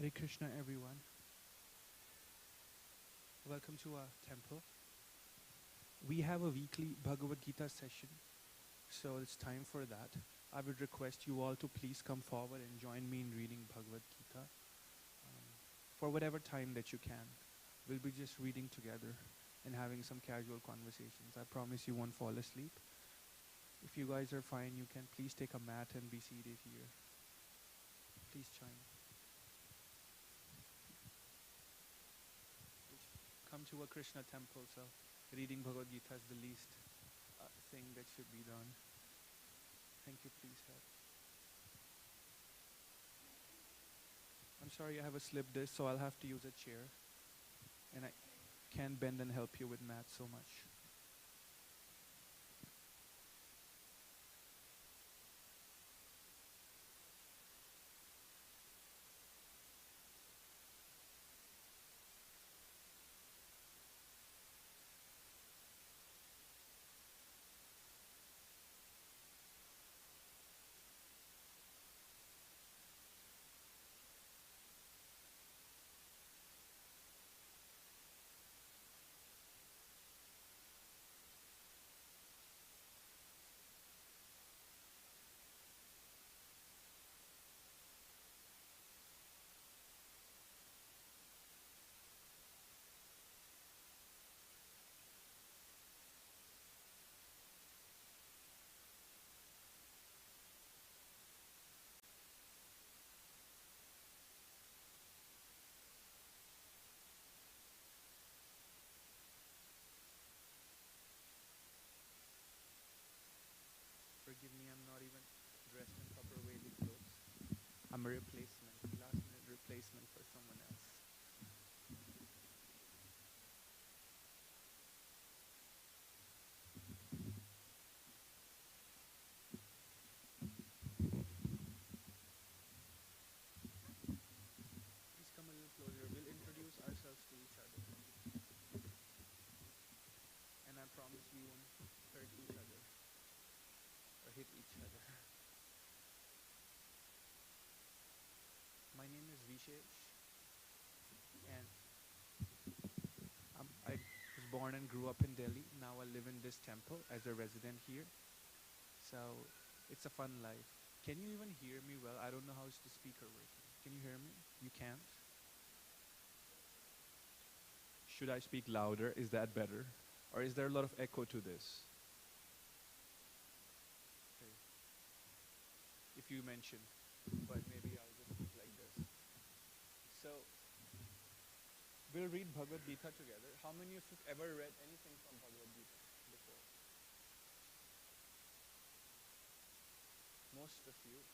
Hare Krishna, everyone. Welcome to our temple. We have a weekly Bhagavad Gita session, so it's time for that. I would request you all to please come forward and join me in reading Bhagavad Gita for whatever time that you can. We'll be just reading together and having some casual conversations. I promise you won't fall asleep. If you guys are fine, you can please take a mat and be seated here. Please join. Come to a Krishna temple, so reading Bhagavad Gita is the least thing that should be done. Thank you, please help. I'm sorry I have a slip disc, so I'll have to use a chair. And I can't bend and help you with math so much. Forgive me, I'm not even dressed in proper Vedic clothes. I'm a replacement, last minute replacement for someone else. Please come a little closer. We'll introduce ourselves to each other. And I promise we won't hurt each other or hit each other. My name is Vishesh, and I was born and grew up in Delhi. Now I live in this temple as a resident here. So it's a fun life. Can you even hear me well? I don't know how is the speaker working. Can you hear me? You can't? Should I speak louder? Is that better? Or is there a lot of echo to this? Okay. If you mention, but maybe I'll just speak like this. So we'll read Bhagavad Gita together. How many of you have ever read anything from Bhagavad Gita before? Most of you.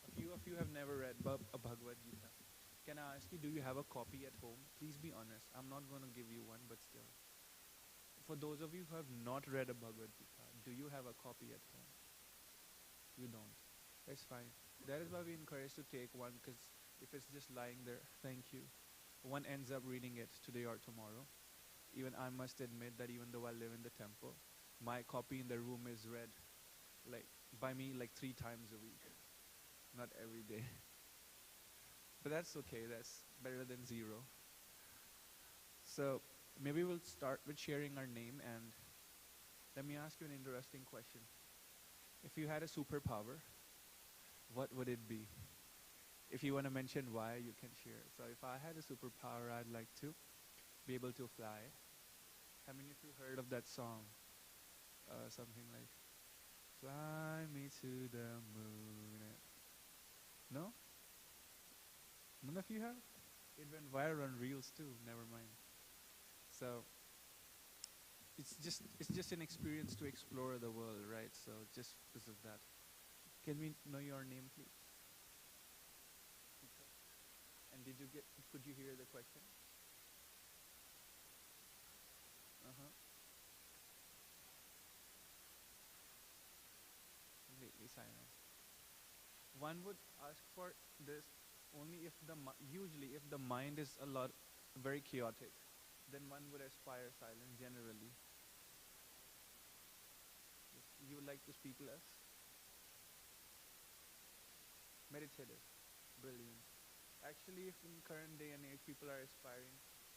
A few of you have never read a Bhagavad Gita. Can I ask you, do you have a copy at home? Please be honest. I'm not going to give you one, but still. For those of you who have not read a Bhagavad Gita, do you have a copy at home? You don't. That's fine. That is why we encourage to take one, because if it's just lying there, thank you. One ends up reading it today or tomorrow. Even I must admit that even though I live in the temple, my copy in the room is read like by me like 3 times a week. Not every day. But that's okay. That's better than 0. So maybe we'll start with sharing our name, and let me ask you an interesting question. If you had a superpower, what would it be? If you want to mention why, you can share. So if I had a superpower, I'd like to be able to fly. How many of you heard of that song? Something like, "Fly me to the moon." No? None of you have? It went viral on Reels too. Never mind. So it's just an experience to explore the world, right? So just because of that, can we know your name, please? And could you hear the question? Uh-huh. Completely silent. One would ask for this only if usually if the mind is a lot very chaotic, then one would aspire silent generally. If you would like to speak less, meditative, brilliant. Actually, if in current day and age people are aspiring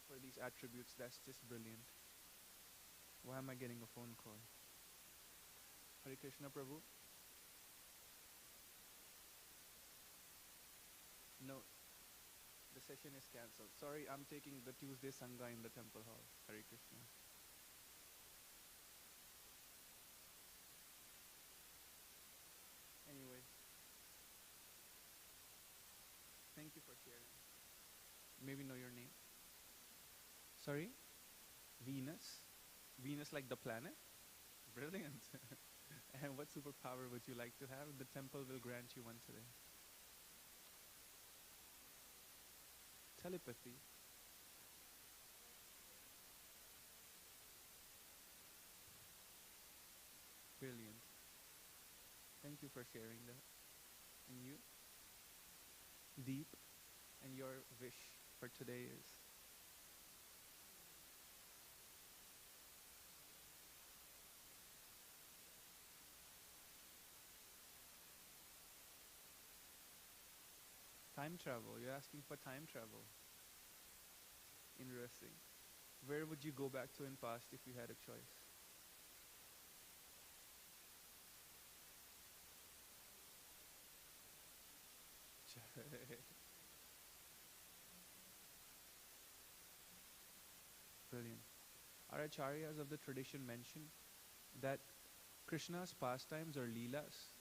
for these attributes, that's just brilliant. Why am I getting a phone call? Hare Krishna Prabhu? No, the session is cancelled. Sorry, I'm taking the Tuesday Sanga in the temple hall. Hare Krishna. Anyway, thank you for sharing. Maybe know your name. Sorry? Venus? Venus like the planet? Brilliant. And what superpower would you like to have? The temple will grant you one today. Telepathy. Brilliant. Thank you for sharing that. And you? Deep. And your wish for today is time travel. You're asking for time travel. Interesting. Where would you go back to in past if you had a choice? Brilliant. Our acharyas of the tradition mention that Krishna's pastimes or leelas,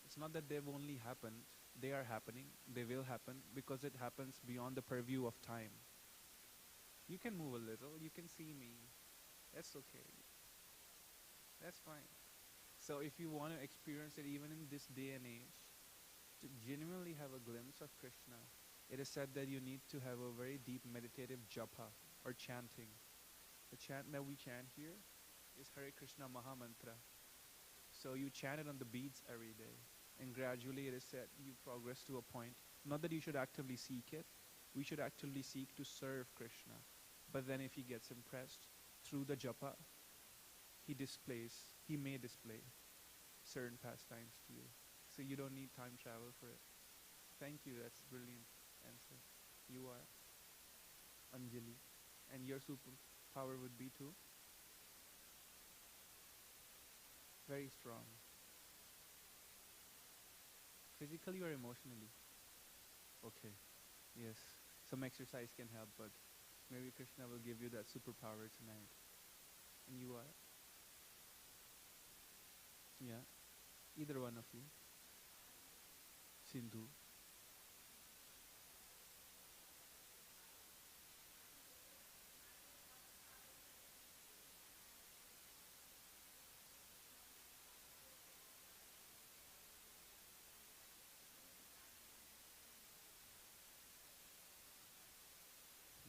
it's not that they've only happened, they are happening, they will happen because it happens beyond the purview of time. You can move a little, you can see me. That's okay. That's fine. So if you want to experience it even in this day and age, to genuinely have a glimpse of Krishna, it is said that you need to have a very deep meditative japa or chanting. The chant that we chant here is Hare Krishna Mahamantra. So you chant it on the beats every day. And gradually it is said you progress to a point. Not that you should actively seek it, we should actively seek to serve Krishna. But then if he gets impressed through the japa, he may display certain pastimes to you. So you don't need time travel for it. Thank you, that's brilliant answer. You are Anjali. And your superpower would be too? Very strong. Physically or emotionally? Okay. Yes. Some exercise can help, but maybe Krishna will give you that superpower tonight. And you are? Yeah. Either one of you. Sindhu.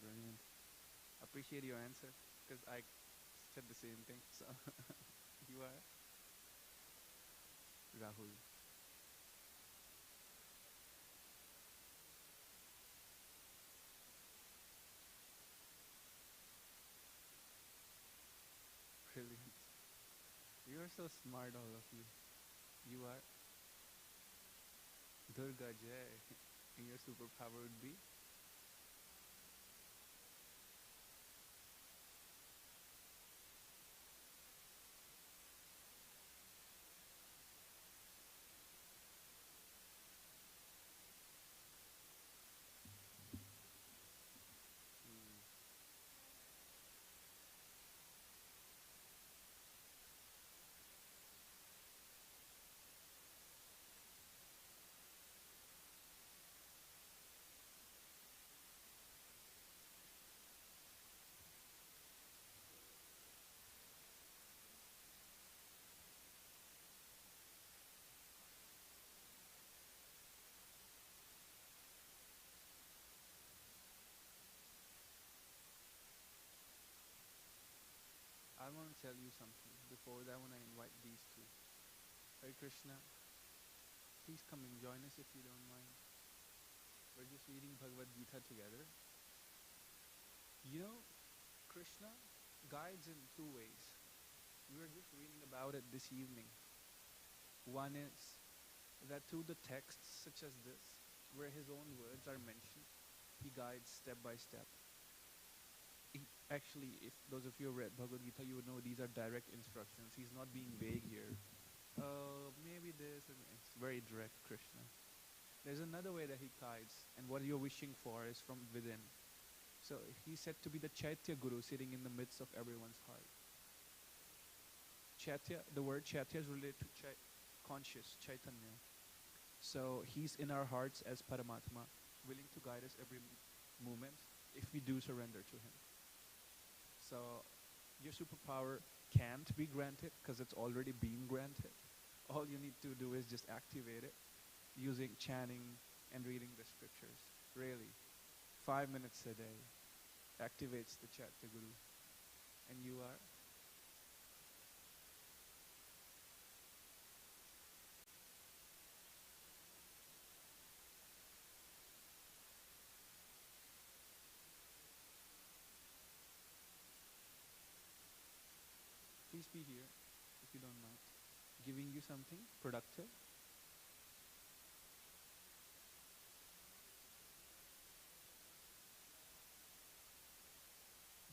Brilliant. Appreciate your answer because I said the same thing. So you are Rahul. Brilliant. You are so smart, all of you. You are Durga Jai. And your superpower would be? Mm, I want to tell you something. Before that, when I invite these two, Hare Krishna, please come and join us if you don't mind. We're just reading Bhagavad Gita together. You know, Krishna guides in two ways. We were just reading about it this evening. One is that through the texts such as this, where his own words are mentioned. He guides step by step. Actually, if those of you have read Bhagavad Gita, you would know these are direct instructions. He's not being vague here. Maybe this, and it's very direct, Krishna. There's another way that he guides, and what you're wishing for is from within. So he's said to be the Chaitya Guru sitting in the midst of everyone's heart. Chaitya, the word Chaitya is related to conscious, Chaitanya. So he's in our hearts as Paramatma, willing to guide us every moment if we do surrender to him. So your superpower can't be granted because it's already been granted. All you need to do is just activate it using chanting and reading the scriptures. Really, 5 minutes a day activates the Chaitya Guru. And you are. Please be here if you don't mind. Giving you something productive.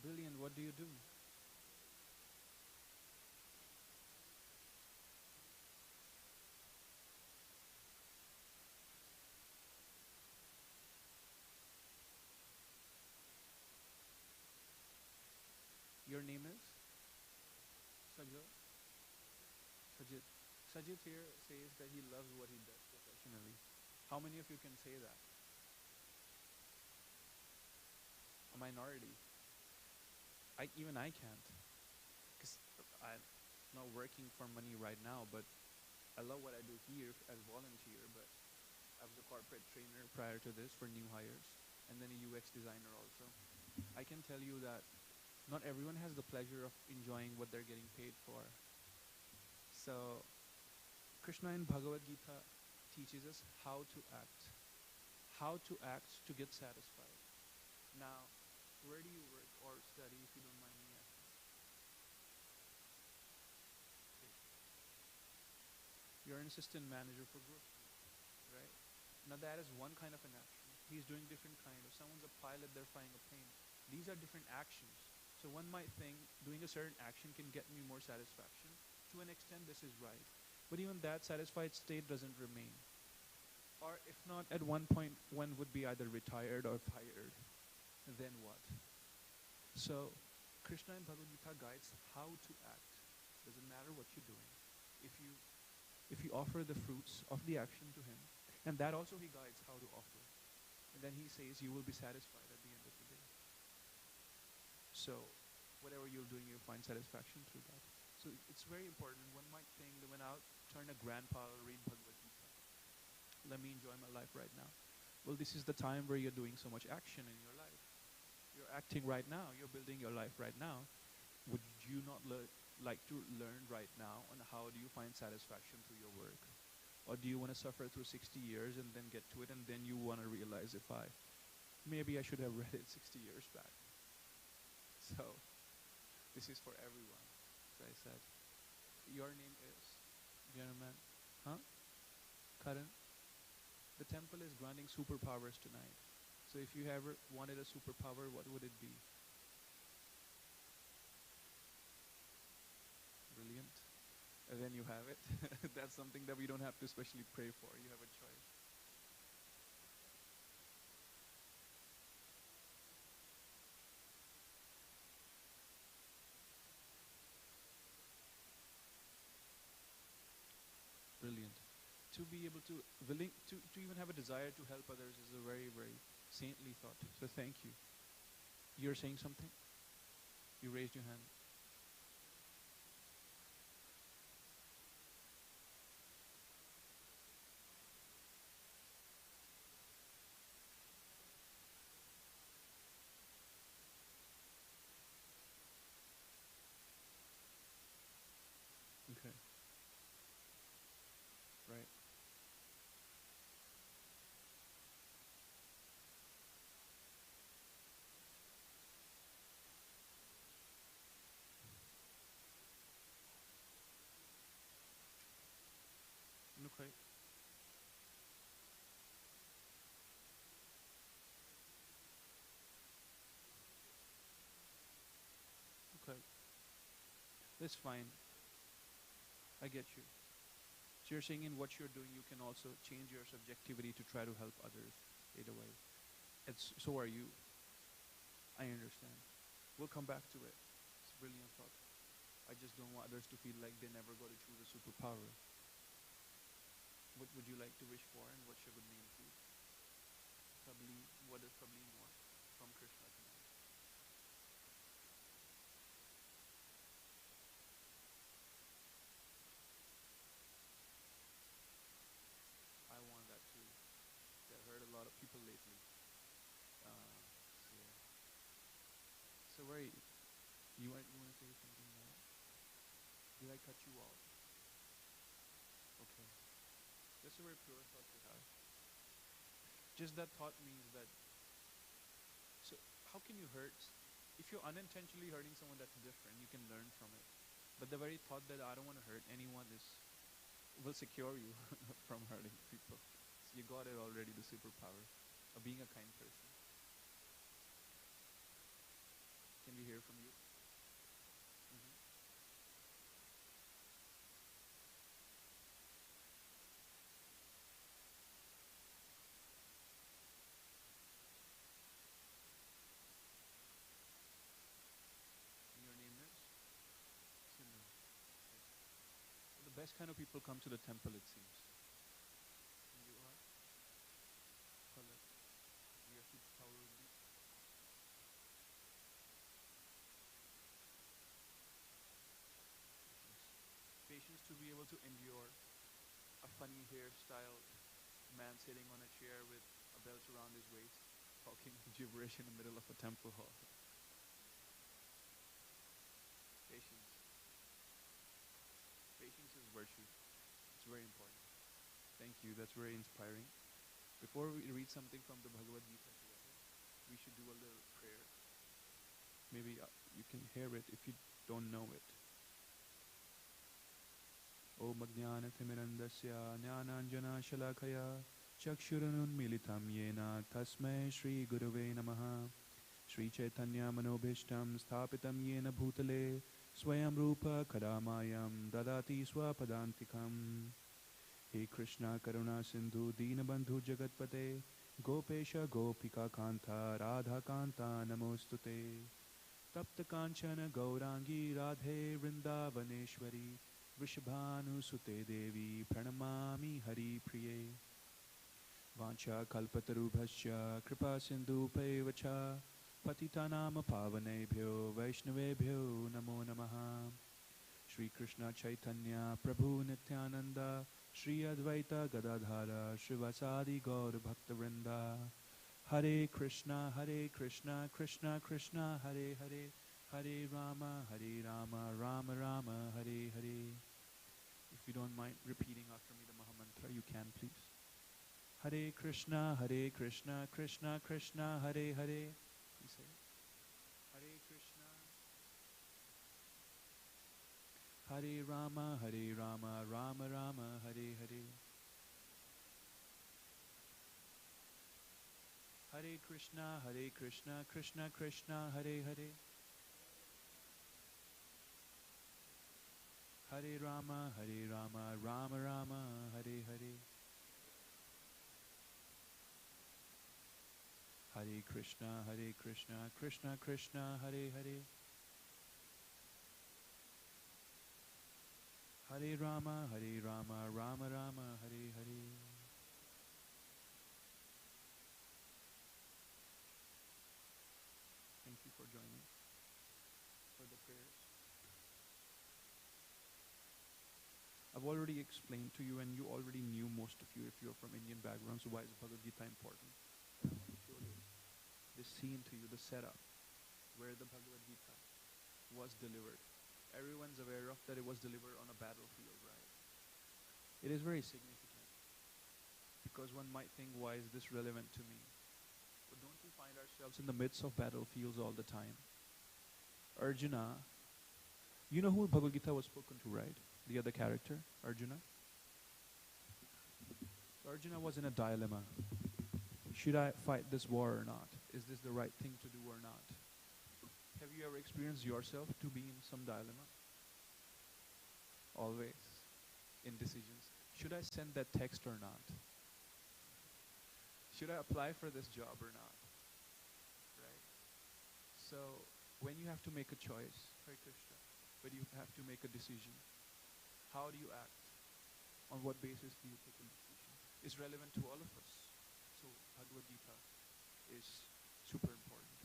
Brilliant. What do you do? Your name is Sajal? Sajid. Sajid here says that he loves what he does professionally. How many of you can say that? A minority. Even I can't, because I'm not working for money right now. But I love what I do here as volunteer. But I was a corporate trainer prior to this for new hires, and then a UX designer also. I can tell you that not everyone has the pleasure of enjoying what they're getting paid for. So Krishna in Bhagavad Gita teaches us how to act to get satisfied. Now, where do you work or study, if you don't mind me asking? Okay. You're an assistant manager for grocery, right? Now that is one kind of an action. He's doing different kind of. Someone's a pilot, they're flying a plane. These are different actions. So one might think doing a certain action can get me more satisfaction. To an extent, this is right. But even that satisfied state doesn't remain. Or if not, at one point, one would be either retired or fired. Then what? So Krishna in Bhagavad Gita guides how to act. Doesn't matter what you're doing. If you if you offer the fruits of the action to him, and that also he guides how to offer. And then he says you will be satisfied at the end of the day. So whatever you're doing, you'll find satisfaction through that. So it's very important. One might think that when I'll turn a grandpa, I'll read Bhagavad Gita. Let me enjoy my life right now. Well, this is the time where you're doing so much action in your life. You're acting right now. You're building your life right now. Would you not like to learn right now on how do you find satisfaction through your work? Or do you want to suffer through 60 years and then get to it, and then you want to realize if maybe I should have read it 60 years back. So this is for everyone, as I said. Your name is, gentleman, huh? Karan? The temple is granting superpowers tonight. So if you ever wanted a superpower, what would it be? Brilliant. And then you have it. That's something that we don't have to specially pray for. You have a choice. Brilliant. To be able to willing to even have a desire to help others is a very, very saintly thought. So thank you. You're saying something? You raised your hand. Okay. Right. is fine. I get you. So you're saying in what you're doing, you can also change your subjectivity to try to help others either way. It's so are you. I understand. We'll come back to it. It's a brilliant thought. I just don't want others to feel like they never got to choose a superpower. What would you like to wish for, and what's your good name, please? Probably, what does probably want from Krishna tonight? I want that too. See, I've heard a lot of people lately. So yeah. So where you want to say something more? Did I cut you off? Okay. That's a very pure thought to have. Just that thought means that. So how can you hurt? If you're unintentionally hurting someone, that's different. You can learn from it. But the very thought that I don't want to hurt anyone is will secure you from hurting people. So you got it already. The superpower of being a kind person. Can we hear from you? Mm-hmm. And your name is Simran. Okay. So the best kind of people come to the temple, it seems. And you are Palak. Your superpower would be patience. Patience to be able to endure a funny hairstyle man sitting on a chair with a belt around his waist, talking gibberish in the middle of a temple hall. Patience. Patience is virtue. It's very important. Thank you. That's very inspiring. Before we read something from the Bhagavad Gita together, we should do a little prayer. Maybe you can hear it if you don't know it. Om Ajnanathimirandaśya Jnananjana Chakshurunmilitam Yena Tasmai Shri Gurave Namaha Shri Chaitanya Manobhishtam Sthapitam Yena Bhutale Swayam Rupa Kadamayam Dadati Swapadantikam He Krishna Karuna Sindhu Dinabandhu Jagatpate Gopesha Gopika Kanta Radha Kanta Namostute Tapta Kanchana Gaurangi Radhe Vrindavaneshwari Vrishabhanusute Devi Pranamami Hari Priye Vancha Kalpatarubhasya Kripa Sindhu Pevacha Patitanam Pavanebhyo Vaishnavebhyo Namo Namaha Shri Krishna Chaitanya Prabhu Nityananda Shri Advaita Gadadhara Srivasadi Gaur Bhaktavrinda Hare Krishna Krishna Krishna Hare Hare Hare Rama Rama Rama Hare Hare. If you don't mind repeating after me the Mahamantra, you can please. Hare Krishna Krishna Krishna Hare Hare. Please say it. Hare Krishna Hare Rama Rama Rama Hare Hare. Hare Krishna Krishna Krishna Hare Hare. Hare Rama Rama Rama Hare Hare. Hare Krishna Krishna Krishna Hare Hare. Hare Rama Rama Rama Hare Hare. Thank you for joining for the prayers. I've already explained to you, and you already knew, most of you, if you're from Indian backgrounds, so why is Bhagavad Gita important. But I want to show this scene to you, the setup, where the Bhagavad Gita was delivered. Everyone's aware of that it was delivered on a battlefield, right? It is very significant, because one might think, why is this relevant to me? But don't we find ourselves in the midst of battlefields all the time? Arjuna, you know who Bhagavad Gita was spoken to, right? The other character, Arjuna. So Arjuna was in a dilemma. Should I fight this war or not? Is this the right thing to do or not? Have you ever experienced yourself to be in some dilemma? always in decisions. Should I send that text or not? Should I apply for this job or not? Right? So when you have to make a choice, Hare Krishna, when you have to make a decision, how do you act? On what basis do you take a decision? Is relevant to all of us. So Bhagavad Gita is super important.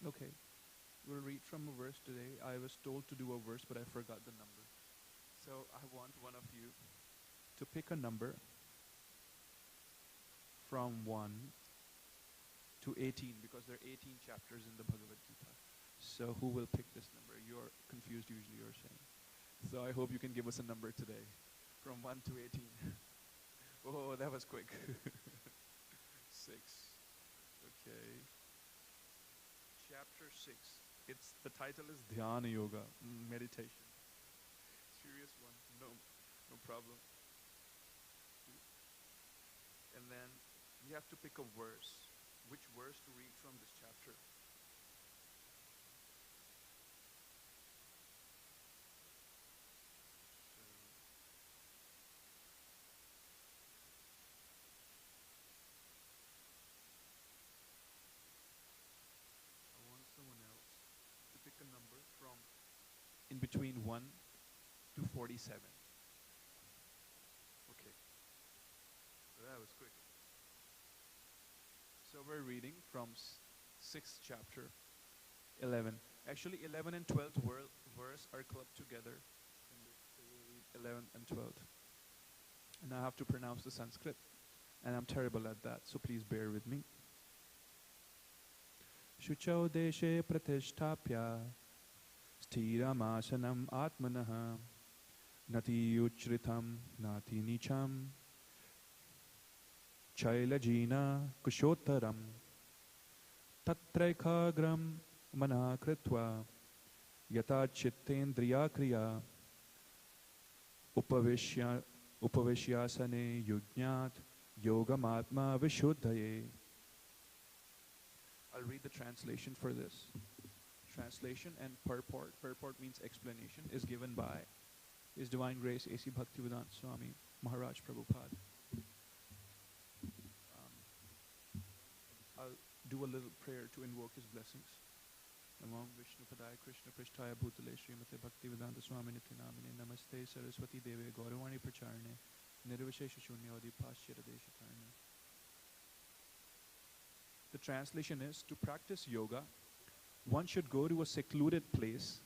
Okay, we'll read from a verse today. I was told to do a verse, but I forgot the number. So I want one of you to pick a number from 1 to 18, because there are 18 chapters in the Bhagavad Gita. So who will pick this number? You're confused usually, you're saying. So I hope you can give us a number today from 1 to 18. Oh, that was quick. 6. Okay. Chapter 6. The title is Dhyana Yoga, meditation. Serious one. No problem. And then you have to pick a verse. Which verse to read from this chapter? I want someone else to pick a number from in between 1 to 47. Okay. That was quick. So we're reading from 6th chapter, 11. Actually, 11 and 12th verse are clubbed together. So we'll read 11 and 12. And I have to pronounce the Sanskrit. And I'm terrible at that, so please bear with me. Shuchau deshe pratishtapya sthiramasanam atmanaha nati uchritam nati nicham chailajina kushotaram tatraikhagram manakritva yata chittendriya kriya upavishyasane yujñat yogamatma vishuddhaye. I'll read the translation for this. Translation and purport. Purport means explanation. Is given by His Divine Grace A.C. Bhaktivedanta Swami Maharaj Prabhupada. I'll do a little prayer to invoke his blessings. Namam Vishnu Padaya Krishna Prishtaya Bhutale Srimate Bhaktivedanta Swami Nityanamine Namaste Saraswati Deve Gauravani Pracharne Nirvishesha Shunyavadi Paschyata Deshatarne. The translation is, to practice yoga, one should go to a secluded place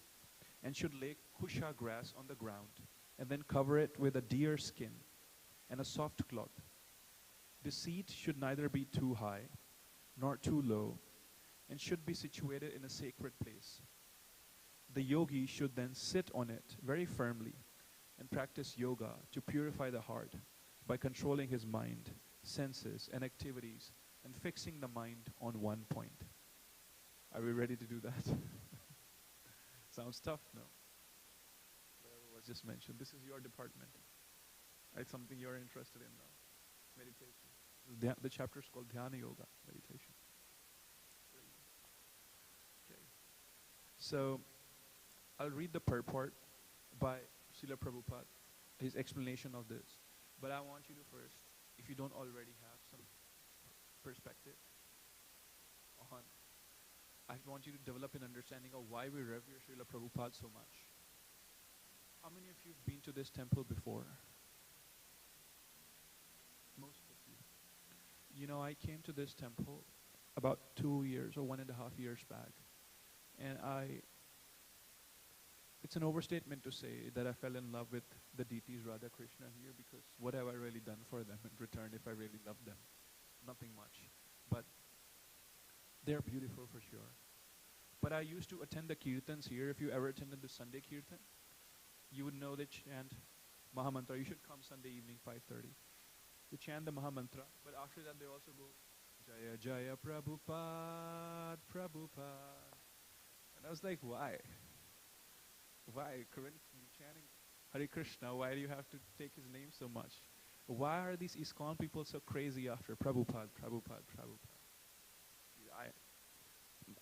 and should lay kusha grass on the ground and then cover it with a deer skin and a soft cloth. The seat should neither be too high nor too low and should be situated in a sacred place. The yogi should then sit on it very firmly and practice yoga to purify the heart by controlling his mind, senses, and activities and fixing the mind on one point. Are we ready to do that? Sounds tough, no? Whatever was just mentioned. This is your department. It's something you're interested in now. Meditation. The chapter is called Dhyana Yoga, meditation. Okay. So, I'll read the purport by Srila Prabhupada, his explanation of this. But I want you to first, if you don't already have some perspective on, I want you to develop an understanding of why we revere Srila Prabhupada so much. How many of you have been to this temple before? Most of you. You know, I came to this temple about 2 years or 1.5 years back. And it's an overstatement to say that I fell in love with the deities Radha Krishna here, because what have I really done for them in return if I really love them? Nothing much. But they're beautiful for sure. But I used to attend the kirtans here. If you ever attended the Sunday kirtan, you would know they chant Mahamantra. You should come Sunday evening, 5:30. They chant the Mahamantra, but after that they also go Jaya Jaya Prabhupada, Prabhupada. And I was like, why? Why? Couldn't you chanting Hare Krishna? Why do you have to take his name so much? Why are these ISKCON people so crazy after Prabhupada, Prabhupada, Prabhupada?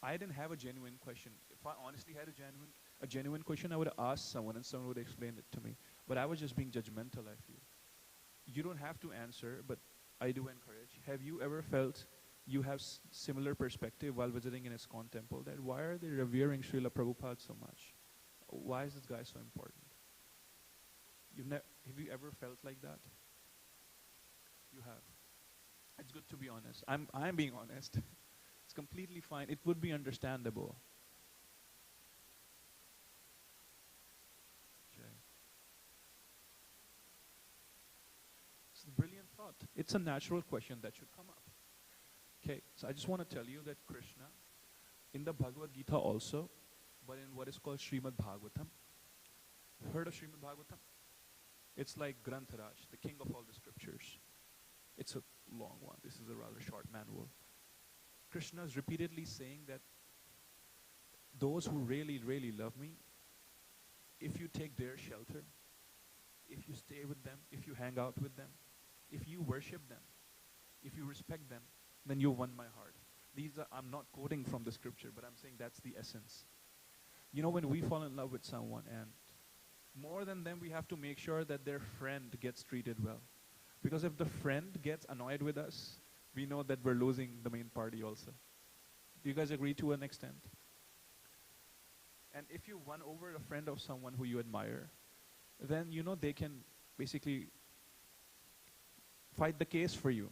I didn't have a genuine question. If I honestly had a genuine, a genuine question, I would ask someone and someone would explain it to me. But I was just being judgmental, I feel. You don't have to answer, but I do encourage. Have you ever felt you have similar perspective while visiting an ISKCON temple, that why are they revering Srila Prabhupada so much? Why is this guy so important? Have you ever felt like that? You have. It's good to be honest. I'm being honest. It's completely fine. It would be understandable. Okay. It's a brilliant thought. It's a natural question that should come up. Okay, so I just want to tell you that Krishna, in the Bhagavad Gita also, but in what is called Srimad Bhagavatam. Heard of Srimad Bhagavatam? It's like Grantharaj, the king of all the scriptures. It's a long one. This is a rather short manual. Krishna is repeatedly saying that those who really, really love me, if you take their shelter, if you stay with them, if you hang out with them, if you worship them, if you respect them, then you won my heart. I'm not quoting from the scripture, but I'm saying that's the essence. You know, when we fall in love with someone, and more than them, we have to make sure that their friend gets treated well. Because if the friend gets annoyed with us, we know that we're losing the main party also. Do you guys agree to an extent? And if you won over a friend of someone who you admire, then you know they can basically fight the case for you.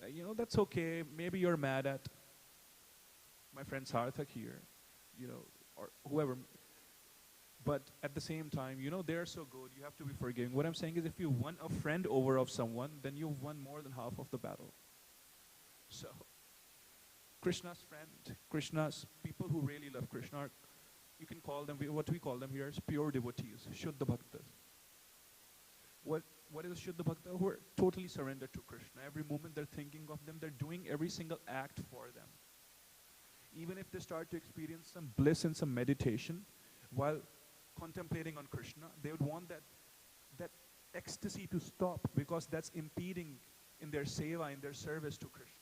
You know, that's okay. Maybe you're mad at my friend Sarthak here, you know, or whoever. But at the same time, you know, they're so good, you have to be forgiving. What I'm saying is if you won a friend over of someone, then you've won more than half of the battle. So, Krishna's friend, Krishna's people who really love Krishna, you can call them, what we call them here is pure devotees, Shuddha Bhaktas. What is Shuddha Bhakta? Who are totally surrendered to Krishna. Every moment they're thinking of them, they're doing every single act for them. Even if they start to experience some bliss and some meditation while contemplating on Krishna, they would want that ecstasy to stop because that's impeding in their seva, in their service to Krishna.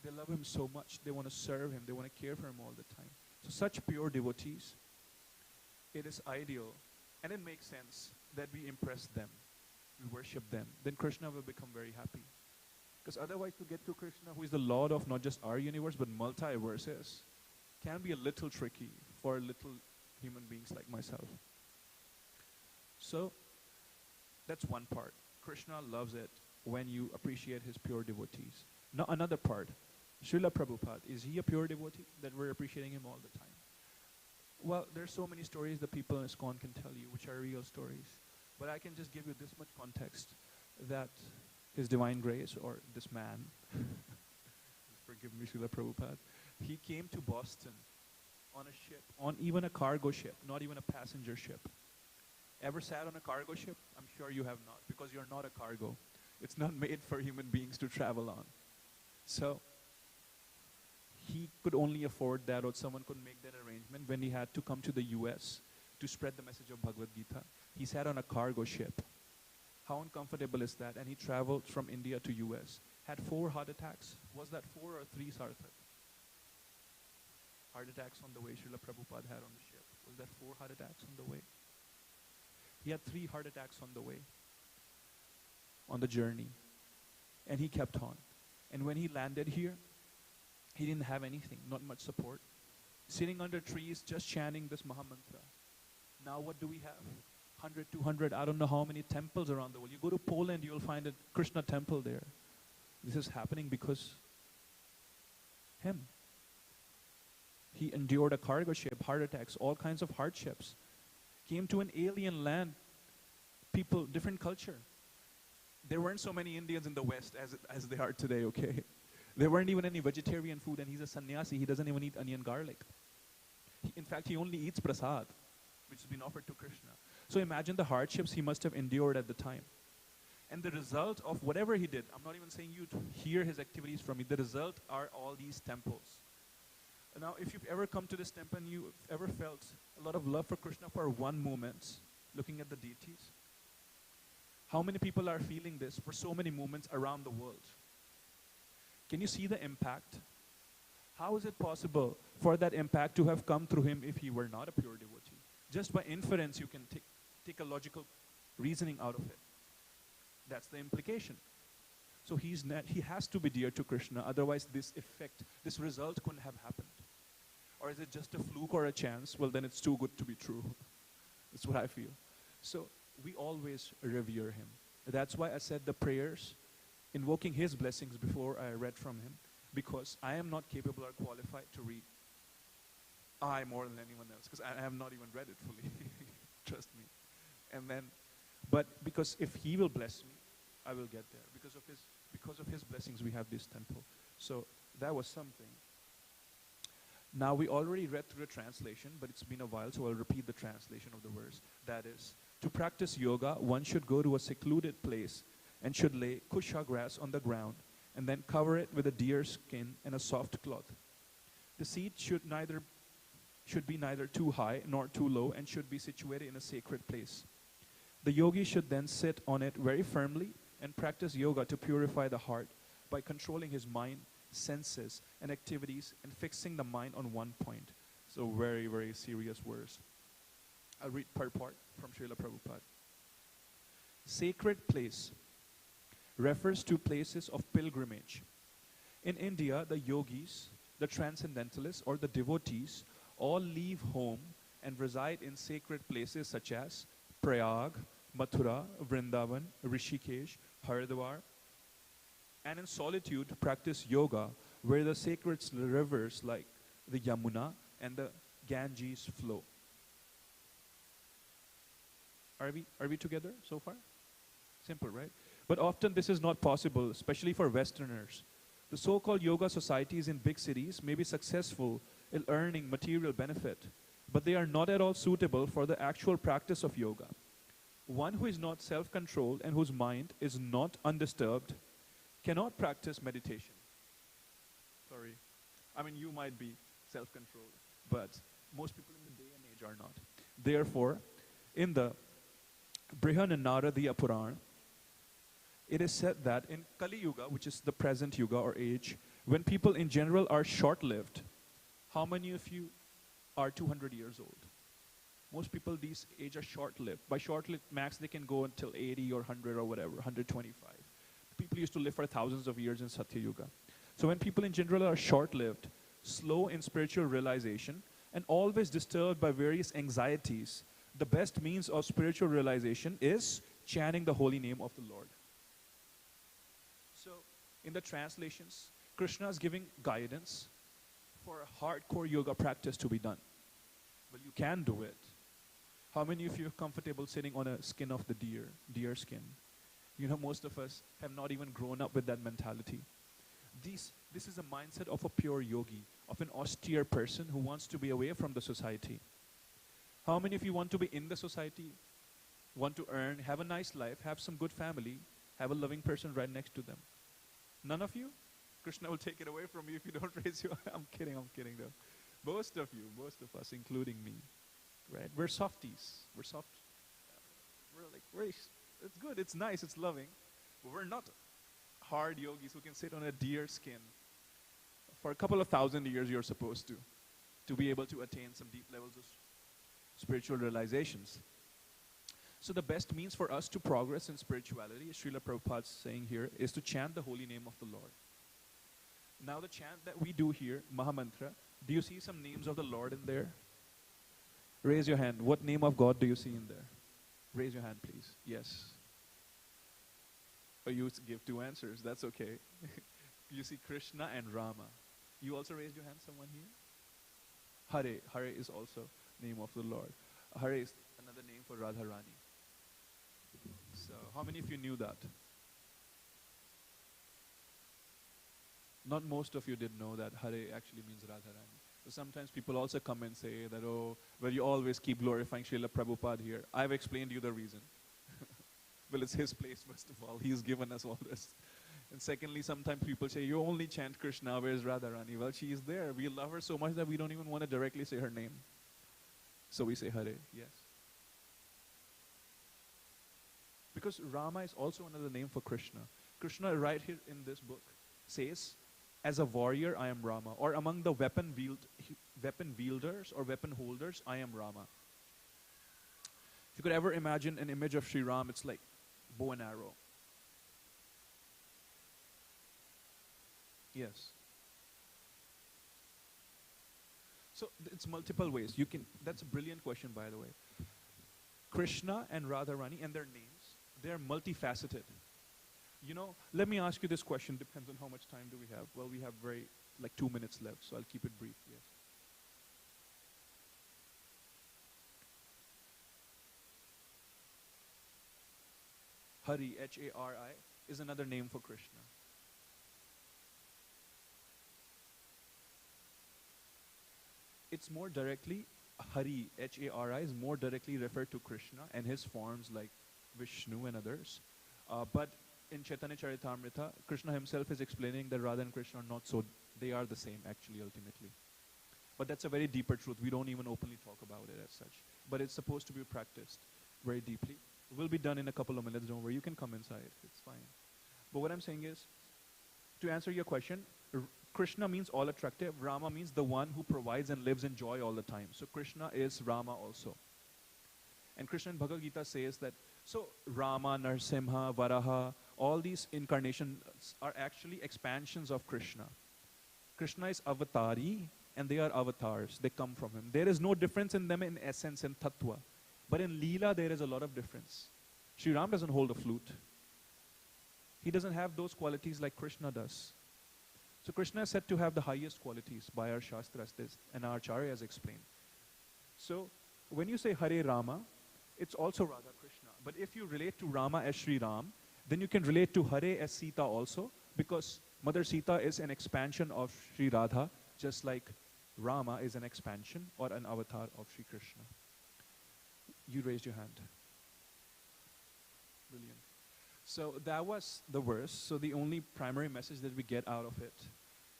They love him so much, they want to serve him, they want to care for him all the time. So such pure devotees, it is ideal and it makes sense that we impress them, we worship them. Then Krishna will become very happy. Because otherwise to get to Krishna, who is the Lord of not just our universe but multiverses, can be a little tricky for little human beings like myself. So that's one part. Krishna loves it when you appreciate his pure devotees. Now another part, Srila Prabhupada, is he a pure devotee that we're appreciating him all the time? Well, there's so many stories that people in ISKCON can tell you, which are real stories. But I can just give you this much context, that His Divine Grace, or this man, forgive me, Srila Prabhupada, he came to Boston on a ship, on even a cargo ship, not even a passenger ship. Ever sat on a cargo ship? I'm sure you have not, because you're not a cargo. It's not made for human beings to travel on. So he could only afford that, or someone could make that arrangement when he had to come to the US to spread the message of Bhagavad Gita. He sat on a cargo ship. How uncomfortable is that? And he traveled from India to US. Had 4 heart attacks. Was that 4 or 3, Sarthak? Heart attacks on the way Srila Prabhupada had on the ship. Was that 4 heart attacks on the way? He had 3 heart attacks on the way, on the journey. And he kept on. And when he landed here, he didn't have anything, not much support. Sitting under trees, just chanting this Mahamantra. Now what do we have? 100, 200, I don't know how many temples around the world. You go to Poland, you'll find a Krishna temple there. This is happening because him. He endured a cargo ship, heart attacks, all kinds of hardships. Came to an alien land, people, different culture. There weren't so many Indians in the West as there are today, okay? There weren't even any vegetarian food, and he's a sannyasi. He doesn't even eat onion garlic. In fact, he only eats prasad, which has been offered to Krishna. So imagine the hardships he must have endured at the time. And the result of whatever he did, I'm not even saying you to hear his activities from me, the result are all these temples. Now, if you've ever come to this temple and you've ever felt a lot of love for Krishna for one moment, looking at the deities, how many people are feeling this for so many moments around the world? Can you see the impact? How is it possible for that impact to have come through him if he were not a pure devotee? Just by inference, you can take a logical reasoning out of it. That's the implication. So he has to be dear to Krishna, otherwise this effect, this result couldn't have happened. Or is it just a fluke or a chance? Well, then it's too good to be true. That's what I feel. So we always revere him. That's why I said the prayers, invoking his blessings before I read from him, because I am not capable or qualified to read I more than anyone else, because I have not even read it fully. Trust me. And then, but because if he will bless me, I will get there. Because of his blessings, we have this temple. So that was something. Now we already read through the translation, but it's been a while, so I'll repeat the translation of the verse. That is, to practice yoga, one should go to a secluded place and should lay kusha grass on the ground and then cover it with a deer skin and a soft cloth. The seat should be neither too high nor too low and should be situated in a sacred place. The yogi should then sit on it very firmly and practice yoga to purify the heart by controlling his mind, senses, and activities and fixing the mind on one point. So very, very serious words. I'll read per part from Srila Prabhupada. Sacred place refers to places of pilgrimage. In India, the yogis, the transcendentalists, or the devotees all leave home and reside in sacred places such as Prayag, Mathura, Vrindavan, Rishikesh, Haridwar, and in solitude practice yoga where the sacred rivers like the Yamuna and the Ganges flow. Are we together so far? Simple, right? But often this is not possible, especially for Westerners. The so-called yoga societies in big cities may be successful in earning material benefit, but they are not at all suitable for the actual practice of yoga. One who is not self-controlled and whose mind is not undisturbed cannot practice meditation. Sorry. I mean, you might be self-controlled, but most people in the day and age are not. Therefore, in the Brihanaradiya Purana, it is said that in Kali Yuga, which is the present Yuga or age, when people in general are short-lived, how many of you are 200 years old? Most people these age are short-lived. By short-lived, max they can go until 80 or 100 or whatever, 125. People used to live for thousands of years in Satya Yuga. So when people in general are short-lived, slow in spiritual realization, and always disturbed by various anxieties, the best means of spiritual realization is chanting the holy name of the Lord. So in the translations, Krishna is giving guidance for a hardcore yoga practice to be done. Well, you can do it. How many of you are comfortable sitting on a skin of the deer skin? You know, most of us have not even grown up with that mentality. This is a mindset of a pure yogi, of an austere person who wants to be away from the society. How many of you want to be in the society, want to earn, have a nice life, have some good family, have a loving person right next to them? None of you? Krishna will take it away from you if you don't raise your hand. I'm kidding though. Most of you, most of us, including me, right? We're softies. We're soft. It's good, it's nice, it's loving. But we're not hard yogis who can sit on a deer skin. For a couple of thousand years you're supposed to be able to attain some deep levels of spiritual realizations. So the best means for us to progress in spirituality, as Srila Prabhupada is saying here, is to chant the holy name of the Lord. Now the chant that we do here, Mahamantra, do you see some names of the Lord in there? Raise your hand. What name of God do you see in there? Raise your hand, please. Yes. Or you give two answers. That's okay. You see Krishna and Rama. You also raised your hand, someone here? Hare. Hare is also name of the Lord. Hare is another name for Radharani. So, how many of you knew that? Not most of you did know that Hare actually means Radharani. So sometimes people also come and say that, oh, well, you always keep glorifying Srila Prabhupada here. I've explained you the reason. Well, it's his place, first of all. He's given us all this. And secondly, sometimes people say, you only chant Krishna, where's Radharani? Well, she is there. We love her so much that we don't even want to directly say her name. So we say Hare, yes. Because Rama is also another name for Krishna. Krishna, right here in this book, says, As a warrior, I am Rama. Or among the weapon wielders or weapon holders, I am Rama. If you could ever imagine an image of Sri Ram, it's like bow and arrow. Yes. So it's multiple ways. You can. That's a brilliant question, by the way. Krishna and Radharani and their names, they're multifaceted. Let me ask you this question. Depends on how much time do we have. Well, we have like 2 minutes left, so I'll keep it brief. Yes. Hari, Hari, is another name for Krishna. It's more directly, Hari, Hari, is more directly referred to Krishna and his forms like Vishnu and others. But in Chaitanya Charitamrita, Krishna himself is explaining that Radha and Krishna are not so, they are the same actually ultimately. But that's a very deeper truth. We don't even openly talk about it as such. But it's supposed to be practiced very deeply. We'll be done in a couple of minutes, don't worry. You can come inside, it's fine. But what I'm saying is, to answer your question, Krishna means all attractive. Rama means the one who provides and lives in joy all the time. So Krishna is Rama also. And Krishna in Bhagavad Gita says that, so Rama, Narsimha, Varaha, all these incarnations are actually expansions of Krishna. Krishna is avatari and they are avatars. They come from him. There is no difference in them in essence and tattva. But in Leela, there is a lot of difference. Sri Ram doesn't hold a flute. He doesn't have those qualities like Krishna does. So Krishna is said to have the highest qualities by our Shastras, and our Acharyas explained. So when you say Hare Rama, it's also Radha Krishna. But if you relate to Rama as Sri Ram, then you can relate to Hare as Sita also, because Mother Sita is an expansion of Sri Radha, just like Rama is an expansion or an avatar of Sri Krishna. You raised your hand. Brilliant. So that was the verse. So the only primary message that we get out of it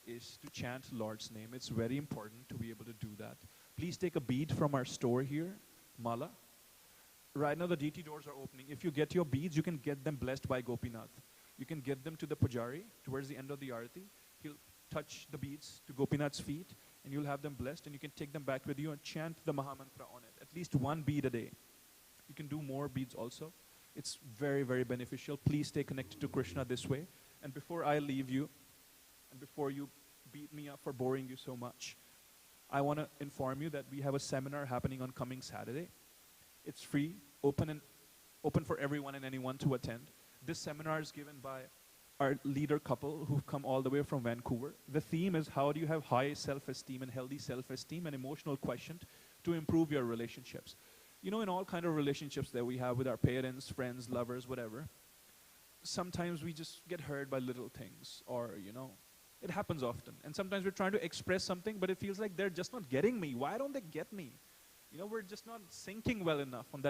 is to chant Lord's name. It's very important to be able to do that. Please take a bead from our store here, Mala. Right now the DT doors are opening. If you get your beads, you can get them blessed by Gopinath. You can get them to the Pujari towards the end of the Arati. He'll touch the beads to Gopinath's feet and you'll have them blessed, and you can take them back with you and chant the Mahamantra on it. At least one bead a day. You can do more beads also. It's very, very beneficial. Please stay connected to Krishna this way. And before I leave you, and before you beat me up for boring you so much, I want to inform you that we have a seminar happening on coming Saturday. It's free, open for everyone and anyone to attend. This seminar is given by our leader couple who've come all the way from Vancouver. The theme is how do you have high self-esteem and healthy self-esteem and emotional quotient to improve your relationships. In all kind of relationships that we have with our parents, friends, lovers, whatever, sometimes we just get hurt by little things, or, it happens often. And sometimes we're trying to express something, but it feels like they're just not getting me. Why don't they get me? We're just not syncing well enough on that